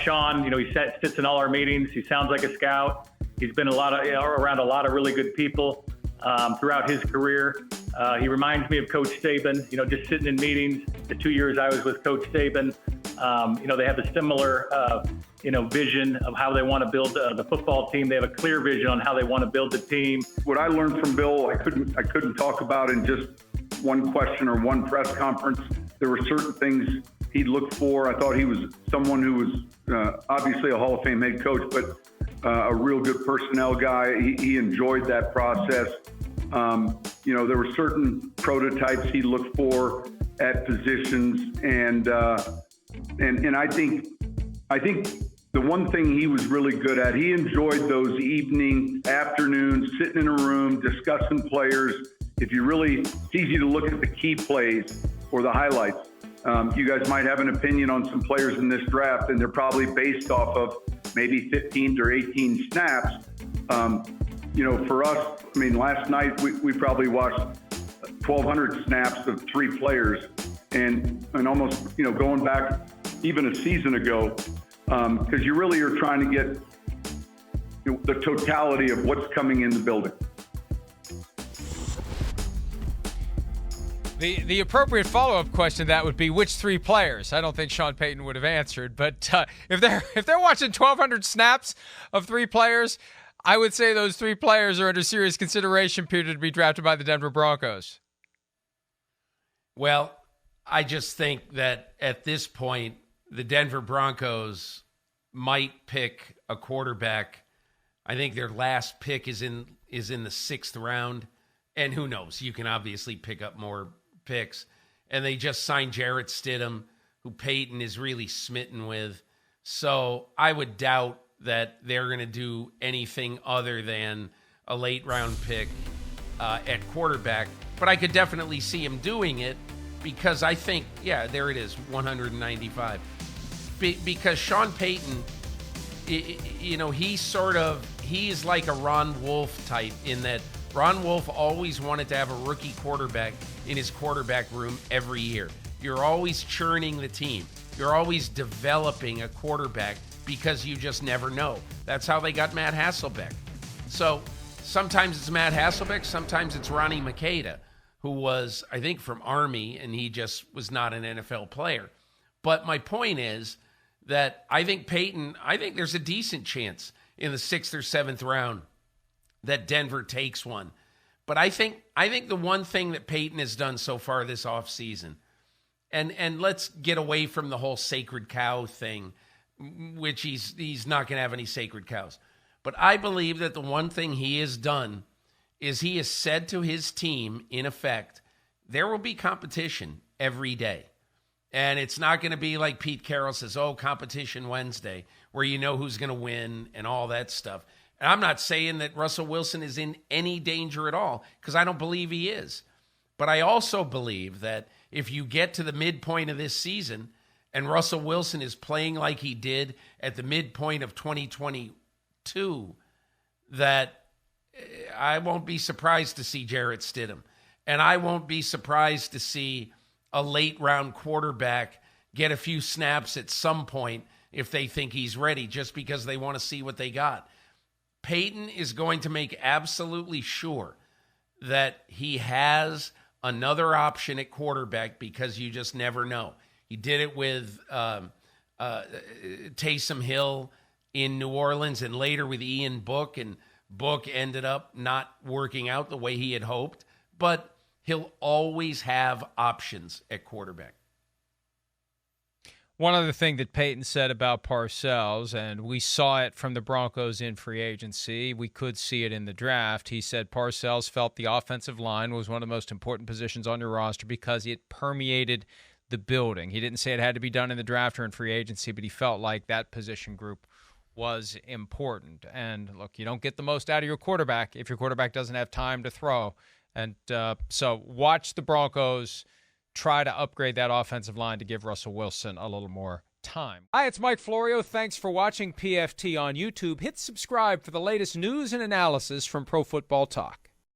Sean, he sits in all our meetings. He sounds like a scout. He's been around a lot of really good people throughout his career. He reminds me of Coach Saban, just sitting in meetings. The 2 years I was with Coach Saban, they have a similar, vision of how they want to build the football team. They have a clear vision on how they want to build the team. What I learned from Bill, I couldn't talk about in just one question or one press conference. There were certain things he looked for. I thought he was someone who was obviously a Hall of Fame head coach, but a real good personnel guy. He enjoyed that process. There were certain prototypes he looked for at positions, and I think the one thing he was really good at, he enjoyed those afternoons, sitting in a room, discussing players. It's easy to look at the key plays or the highlights. You guys might have an opinion on some players in this draft, and they're probably based off of maybe 15 or 18 snaps. For us, last night we probably watched 1,200 snaps of three players, and almost, going back even a season ago, because you really are trying to get the totality of what's coming in the building. The appropriate follow-up question to that would be which three players. I don't think Sean Payton would have answered, but if they're watching 1,200 snaps of three players, I would say those three players are under serious consideration, Peter, to be drafted by the Denver Broncos. Well, I just think that at this point, the Denver Broncos might pick a quarterback. I think their last pick is in the sixth round, and who knows? You can obviously pick up more picks. And they just signed Jarrett Stidham, who Peyton is really smitten with. So I would doubt that they're going to do anything other than a late round pick at quarterback. But I could definitely see him doing it because I think, there it is, 195. Because Sean Payton, he's like a Ron Wolf type in that Ron Wolf always wanted to have a rookie quarterback in his quarterback room every year. You're always churning the team. You're always developing a quarterback because you just never know. That's how they got Matt Hasselbeck. So sometimes it's Matt Hasselbeck, sometimes it's Ronnie Makeda, who was, I think, from Army, and he just was not an NFL player. But my point is that I think there's a decent chance in the 6th or 7th round that Denver takes one. But I think the one thing that Peyton has done so far this offseason, and let's get away from the whole sacred cow thing, which he's not going to have any sacred cows. But I believe that the one thing he has done is he has said to his team, in effect, there will be competition every day. And it's not going to be like Pete Carroll says, competition Wednesday, where you know who's going to win and all that stuff. And I'm not saying that Russell Wilson is in any danger at all, because I don't believe he is. But I also believe that if you get to the midpoint of this season and Russell Wilson is playing like he did at the midpoint of 2022, that I won't be surprised to see Jarrett Stidham. And I won't be surprised to see a late-round quarterback get a few snaps at some point if they think he's ready, just because they want to see what they got. Peyton is going to make absolutely sure that he has another option at quarterback because you just never know. He did it with Taysom Hill in New Orleans and later with Ian Book, and Book ended up not working out the way he had hoped. But he'll always have options at quarterback. One other thing that Peyton said about Parcells, and we saw it from the Broncos in free agency, we could see it in the draft. He said Parcells felt the offensive line was one of the most important positions on your roster because it permeated the building. He didn't say it had to be done in the draft or in free agency, but he felt like that position group was important. And look, you don't get the most out of your quarterback if your quarterback doesn't have time to throw. And so watch the Broncos try to upgrade that offensive line to give Russell Wilson a little more time. Hi, it's Mike Florio. Thanks for watching PFT on YouTube. Hit subscribe for the latest news and analysis from Pro Football Talk.